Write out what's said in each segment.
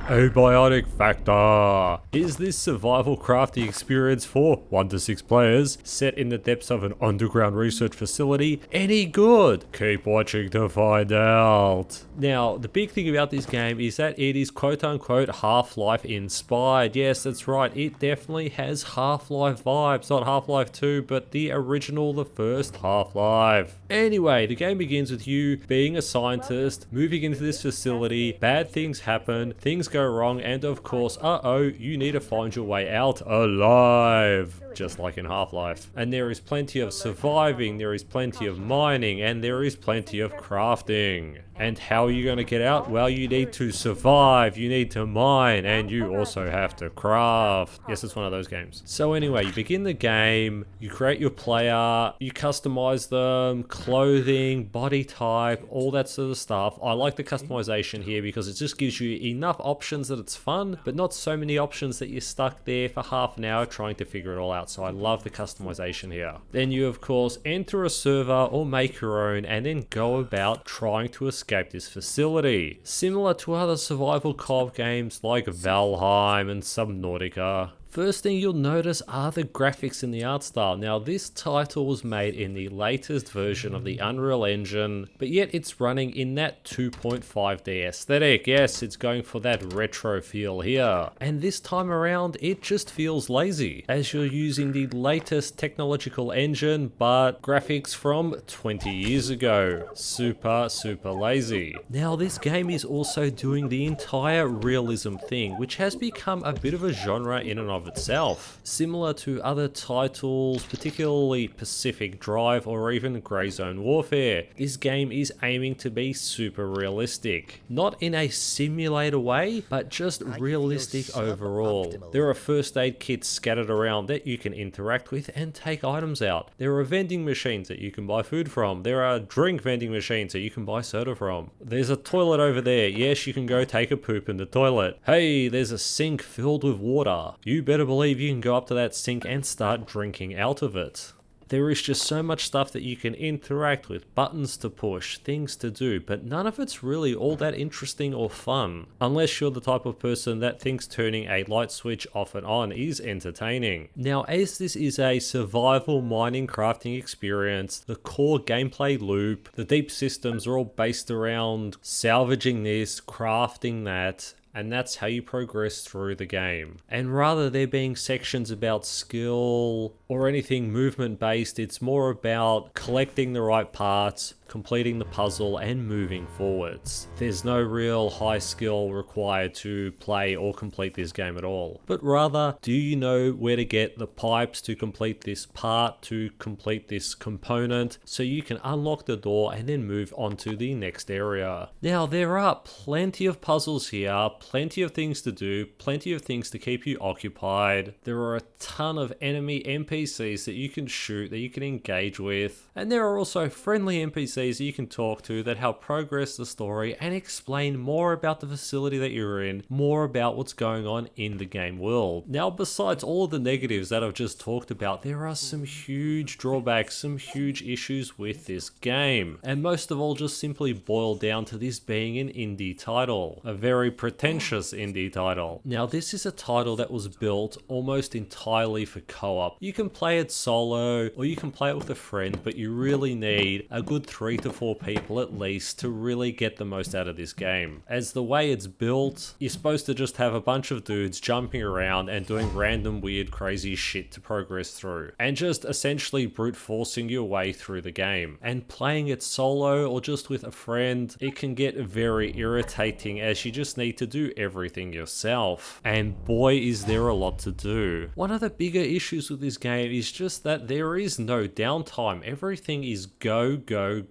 Abiotic Factor. Is this survival crafting experience for 1 to 6 players set in the depths of an underground research facility any good? Keep watching to find out. Now, the big thing about this game is that it is quote-unquote Half-Life inspired. Yes, that's right, it definitely has Half-Life vibes. Not Half-Life 2, but the original, the first Half-Life. Anyway, the game begins with you being a scientist, moving into this facility, bad things happen, things go wrong, and of course, you need to find your way out alive. Just like in Half-Life. And there is plenty of surviving, there is plenty of mining, and there is plenty of crafting. And how are you going to get out? Well, you need to survive, you need to mine, and you also have to craft. Yes, it's one of those games. So anyway, you begin the game, you create your player, you customize them, clothing, body type, all that sort of stuff. I like the customization here because it just gives you enough options that it's fun, but not so many options that you're stuck there for half an hour trying to figure it all out. So I love the customization here. Then you of course enter a server or make your own and then go about trying to escape this facility. Similar to other survival co-op games like Valheim and Subnautica. First thing you'll notice are the graphics in the art style. Now this title was made in the latest version of the Unreal Engine, but yet it's running in that 2.5D aesthetic. Yes, it's going for that retro feel here. And this time around, it just feels lazy, as you're using the latest technological engine, but graphics from 20 years ago. Super lazy. Now this game is also doing the entire realism thing, which has become a bit of a genre in and of itself. Similar to other titles, particularly Pacific Drive or even Grey Zone Warfare, this game is aiming to be super realistic. Not in a simulator way, but just realistic overall. There are first aid kits scattered around that you can interact with and take items out. There are vending machines that you can buy food from. There are drink vending machines that you can buy soda from. There's a toilet over there. Yes, you can go take a poop in the toilet. Hey, there's a sink filled with water. You better believe you can go up to that sink and start drinking out of it. There is just so much stuff that you can interact with, buttons to push, things to do, but none of it's really all that interesting or fun. Unless you're the type of person that thinks turning a light switch off and on is entertaining. Now, as this is a survival mining crafting experience, the core gameplay loop, the deep systems are all based around salvaging this, crafting that, and that's how you progress through the game. And rather there being sections about skill or anything movement based, it's more about collecting the right parts, completing the puzzle and moving forwards. There's no real high skill required to play or complete this game at all. But rather, do you know where to get the pipes to complete this part, to complete this component, so you can unlock the door and then move on to the next area. Now there are plenty of puzzles here, plenty of things to do, plenty of things to keep you occupied. There are a ton of enemy NPCs that you can shoot, that you can engage with. And there are also friendly NPCs that you can talk to that help progress the story and explain more about the facility that you're in, more about what's going on in the game world. Now, besides all of the negatives that I've just talked about, there are some huge drawbacks, some huge issues with this game. And most of all just simply boil down to this being an indie title, a very pretentious indie title. Now, this is a title that was built almost entirely for co-op. You can play it solo or you can play it with a friend, but you really need a good 3 to 4 people at least to really get the most out of this game. As the way it's built, you're supposed to just have a bunch of dudes jumping around and doing random weird crazy shit to progress through, and just essentially brute forcing your way through the game. And playing it solo or just with a friend, it can get very irritating as you just need to do everything yourself. And boy is there a lot to do. One of the bigger issues with this game is just that there is no downtime. Everything is go,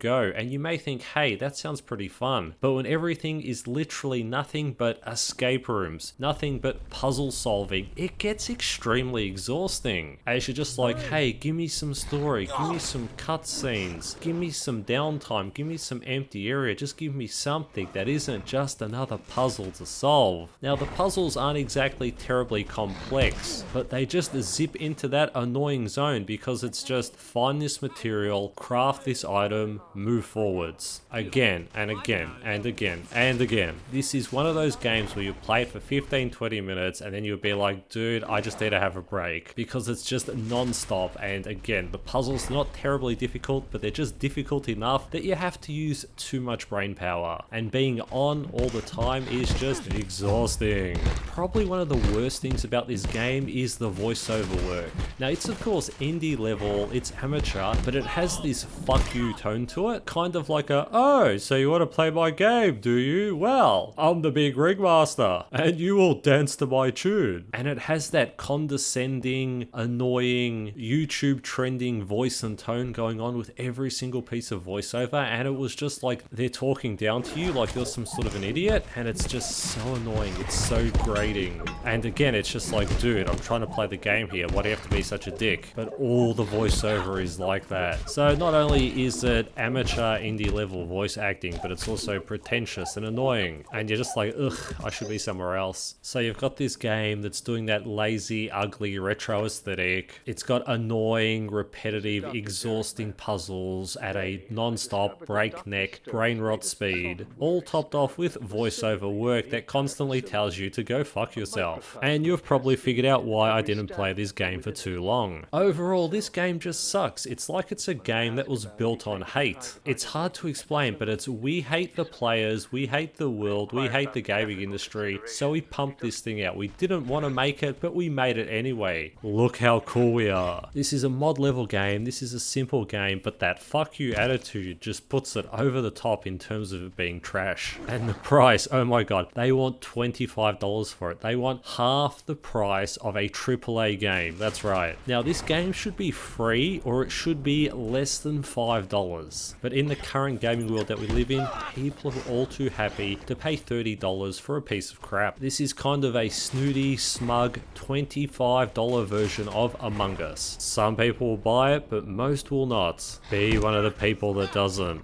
and you may think, hey, that sounds pretty fun, but when everything is literally nothing but escape rooms, nothing but puzzle solving, it gets extremely exhausting, as you're just like, hey, give me some story, give me some cutscenes, give me some downtime, give me some empty area, just give me something that isn't just another puzzle to solve. Now the puzzles aren't exactly terribly complex, but they just zip into that annoying zone because it's just find this material, craft this item, move forwards. Again and again and again and again. This is one of those games where you play it for 15-20 minutes and then you'll be like, dude, I just need to have a break, because it's just non-stop. And again, the puzzles are not terribly difficult, but they're just difficult enough that you have to use too much brain power, and being on all the time is just exhausting. Probably one of the worst things about this game is the voiceover work. Now it's of course indie level, it's amateur, but it has this fuck you tone to it, kind of like a, oh, so you want to play my game, do you? Well, I'm the big ringmaster, and you will dance to my tune. And it has that condescending, annoying, YouTube trending voice and tone going on with every single piece of voiceover, and it was just like they're talking down to you like you're some sort of an idiot, and it's just so annoying, it's so grating. And again, it's just like, dude, I'm trying to play the game here, why do you have to be such a dick? But all the voiceover is like that. So not only is it amateur indie level voice acting, but it's also pretentious and annoying, and you're just like, ugh, I should be somewhere else. So you've got this game that's doing that lazy, ugly retro aesthetic. It's got annoying, repetitive, exhausting puzzles at a non-stop, breakneck, brain rot speed, all topped off with voiceover work that constantly tells you to go fuck yourself. And you've probably figured out why I didn't play this game for too long. Overall, this game just sucks. It's like it's a game that was built on hate. It's hard to explain, but it's we hate the players, we hate the world, we hate the gaming industry, so we pumped this thing out. We didn't want to make it, but we made it anyway. Look how cool we are. This is a mod level game, this is a simple game, but that fuck you attitude just puts it over the top in terms of it being trash. And the price, oh my god, they want $25 for it. They want half the price of a AAA game. That's right. Now this game should be free, or it should be less than $5. But in the current gaming world that we live in, people are all too happy to pay $30 for a piece of crap. This is kind of a snooty, smug $25 version of Among Us. Some people will buy it, but most will not. Be one of the people that doesn't.